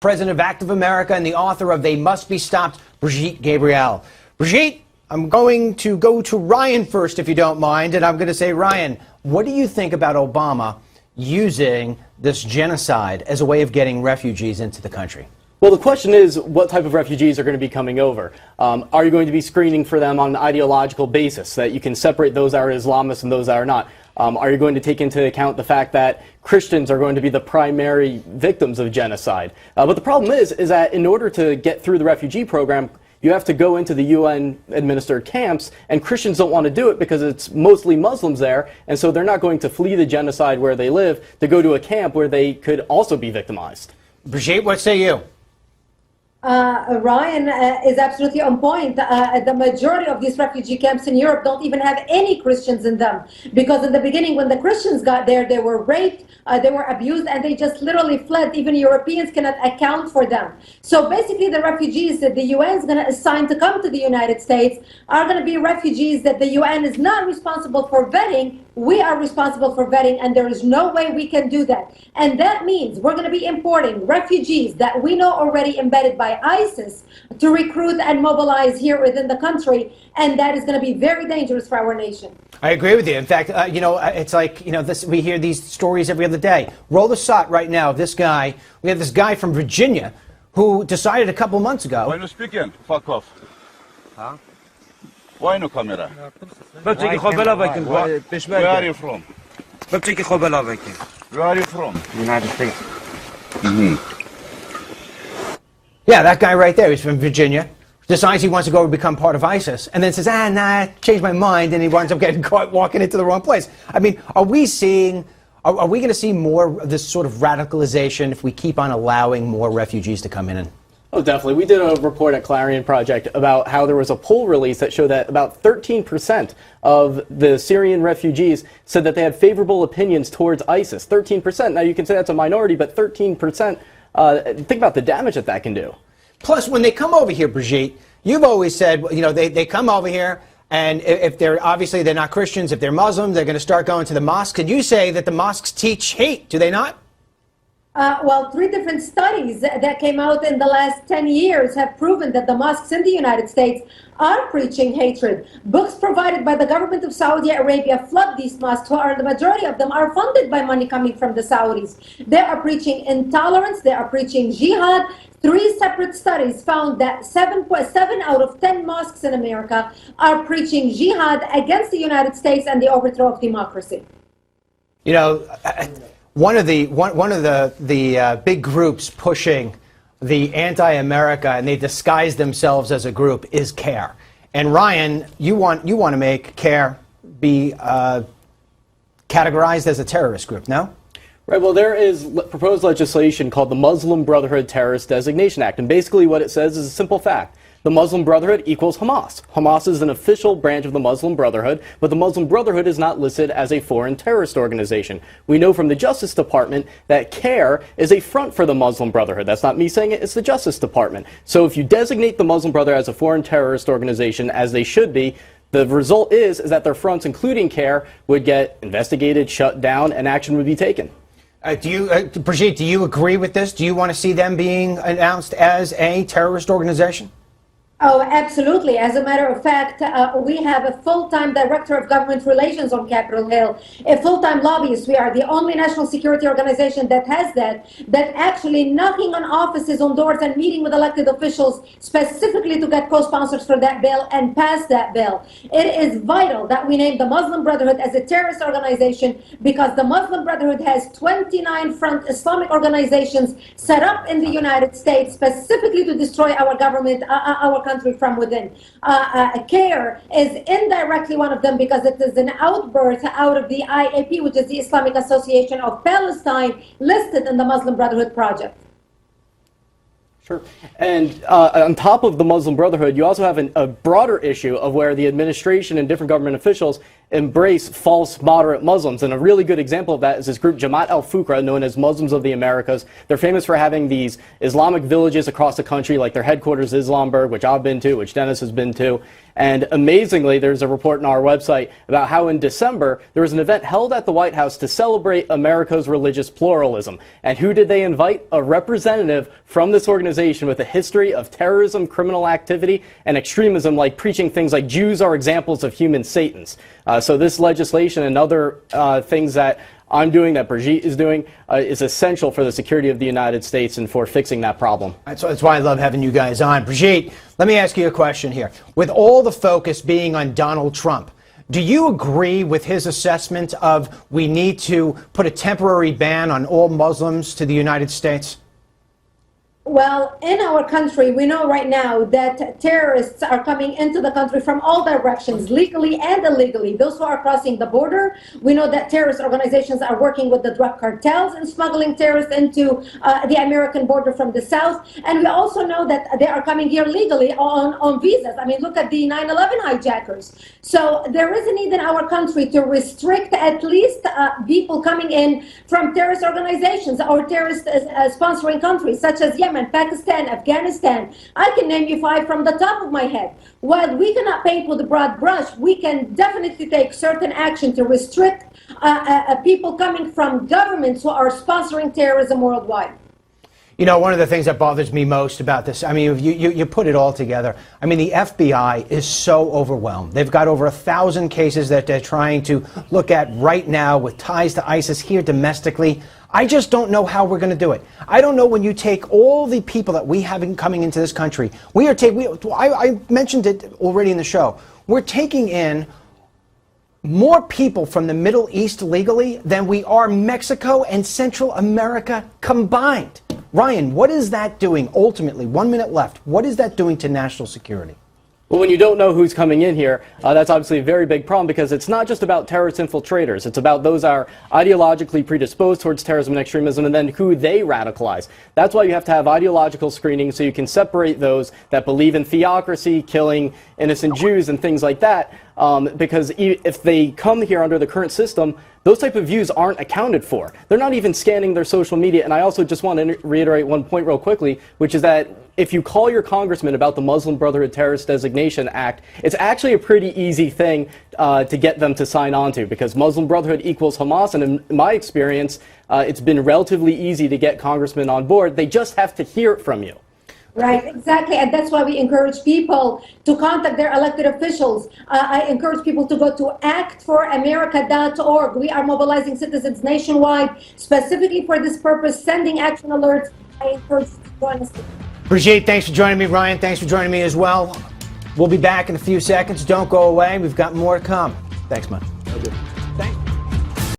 President of Active America and the author of They Must Be Stopped, Brigitte Gabriel. Brigitte, I'm going to go to Ryan first, if you don't mind, and I'm going to say, Ryan, what do you think about Obama using this genocide as a way of getting refugees into the country? Well, the question is, what type of refugees are going to be coming over? Are you going to be screening for them on an ideological basis, so that you can separate those that are Islamists and those that are not? Are you going to take into account the fact that Christians are going to be the primary victims of genocide? But the problem is that in order to get through the refugee program, you have to go into the UN-administered camps, and Christians don't want to do it because it's mostly Muslims there, and so they're not going to flee the genocide where they live to go to a camp where they could also be victimized. Brigitte, what say you? Ryan is absolutely on point. The majority of these refugee camps in Europe don't even have any Christians in them, because in the beginning, when the Christians got there, they were raped, they were abused, and they just literally fled. Even Europeans cannot account for them. So basically, the refugees that the UN is going to assign to come to the United States are going to be refugees that the UN is not responsible for vetting. We are responsible for vetting, and there is no way we can do that. And that means we're going to be importing refugees that we know already embedded by ISIS to recruit and mobilize here within the country, and that is going to be very dangerous for our nation. I agree with you. In fact, it's like, we hear these stories every other day. Roll the shot right now of this guy. We have this guy from Virginia who decided a couple months ago. Why no speaking? Fuck off. Huh? Why no camera? Where are you from? Where are you from? United States. Yeah, that guy right there, he's from Virginia, decides he wants to go and become part of ISIS, and then says, nah, changed my mind, and he winds up getting caught walking into the wrong place. I mean, are we going to see more of this sort of radicalization if we keep on allowing more refugees to come in? Oh, definitely. We did a report at Clarion Project about how there was a poll release that showed that about 13% of the Syrian refugees said that they had favorable opinions towards ISIS. 13%. Now, you can say that's a minority, but 13%, think about the damage that can do. Plus, when they come over here, Brigitte, you've always said, they come over here, and if they're not Christians, if they're Muslims, they're going to start going to the mosques. And you say that the mosques teach hate, do they not? Well, 3 different studies that came out in the last 10 years have proven that the mosques in the United States are preaching hatred. Books provided by the government of Saudi Arabia flood these mosques, the majority of them are funded by money coming from the Saudis. They are preaching intolerance, they are preaching jihad. 3 separate studies found that 7 out of 10 mosques in America are preaching jihad against the United States and the overthrow of democracy. One of the big groups pushing the anti-America, and they disguise themselves as a group, is CARE. And Ryan, you want to make CARE be categorized as a terrorist group, no? Right, well, there is proposed legislation called the Muslim Brotherhood Terrorist Designation Act, and basically what it says is a simple fact. The Muslim Brotherhood equals Hamas. Hamas is an official branch of the Muslim Brotherhood, but the Muslim Brotherhood is not listed as a foreign terrorist organization. We know from the Justice Department that CARE is a front for the Muslim Brotherhood. That's not me saying it, it's the Justice Department. So if you designate the Muslim Brotherhood as a foreign terrorist organization, as they should be, the result is that their fronts, including CARE, would get investigated, shut down, and action would be taken. Brigitte, do you agree with this? Do you want to see them being announced as a terrorist organization? Oh, absolutely. As a matter of fact, we have a full-time director of government relations on Capitol Hill, a full-time lobbyist. We are the only national security organization that has that actually knocking on offices, on doors, and meeting with elected officials specifically to get co-sponsors for that bill and pass that bill. It is vital that we name the Muslim Brotherhood as a terrorist organization, because the Muslim Brotherhood has 29 front Islamic organizations set up in the United States specifically to destroy our government, our country from within. CARE is indirectly one of them, because it is an outburst out of the IAP, which is the Islamic Association of Palestine, listed in the Muslim Brotherhood Project. Sure. And on top of the Muslim Brotherhood, you also have a broader issue of where the administration and different government officials embrace false moderate Muslims. And a really good example of that is this group Jamaat al-Fukra, known as Muslims of the Americas. They're famous for having these Islamic villages across the country, like their headquarters Islamburg, which I've been to, which Dennis has been to. And amazingly, there's a report on our website about how in December there was an event held at the White House to celebrate America's religious pluralism. And who did they invite? A representative from this organization with a history of terrorism, criminal activity, and extremism, like preaching things like Jews are examples of human Satans. So this legislation and other things that I'm doing, that Brigitte is doing, is essential for the security of the United States and for fixing that problem. That's why I love having you guys on. Brigitte, let me ask you a question here. With all the focus being on Donald Trump, do you agree with his assessment of we need to put a temporary ban on all Muslims to the United States? Well, in our country, we know right now that terrorists are coming into the country from all directions, legally and illegally. Those who are crossing the border, we know that terrorist organizations are working with the drug cartels and smuggling terrorists into the American border from the south. And we also know that they are coming here legally on visas. I mean, look at the 9/11 hijackers. So there is a need in our country to restrict at least people coming in from terrorist organizations or terrorist sponsoring countries, such as Yemen, Pakistan, Afghanistan. I can name you 5 from the top of my head. While we cannot paint with a broad brush, we can definitely take certain action to restrict people coming from governments who are sponsoring terrorism worldwide. You know, one of the things that bothers me most about this, I mean, you put it all together. I mean, the FBI is so overwhelmed. They've got over 1,000 cases that they're trying to look at right now with ties to ISIS here domestically. I just don't know how we're going to do it. I don't know when you take all the people that we have coming into this country. I mentioned it already in the show. We're taking in more people from the Middle East legally than we are Mexico and Central America combined. Ryan, what is that doing ultimately? 1 minute left. What is that doing to national security? Well, when you don't know who's coming in here, that's obviously a very big problem, because it's not just about terrorist infiltrators. It's about those that are ideologically predisposed towards terrorism and extremism, and then who they radicalize. That's why you have to have ideological screening, so you can separate those that believe in theocracy, killing innocent Jews, and things like that. Because if they come here under the current system, those type of views aren't accounted for. They're not even scanning their social media. And I also just want to reiterate one point real quickly, which is that if you call your congressman about the Muslim Brotherhood Terrorist Designation Act, it's actually a pretty easy thing to get them to sign on to, because Muslim Brotherhood equals Hamas, and in my experience, it's been relatively easy to get congressmen on board. They just have to hear it from you. Right, exactly, and that's why we encourage people to contact their elected officials. I encourage people to go to actforamerica.org. We are mobilizing citizens nationwide specifically for this purpose, sending action alerts. I encourage you to join us. Brigitte, thanks for joining me. Ryan, thanks for joining me as well. We'll be back in a few seconds. Don't go away. We've got more to come. Thanks, man. Okay. Thanks.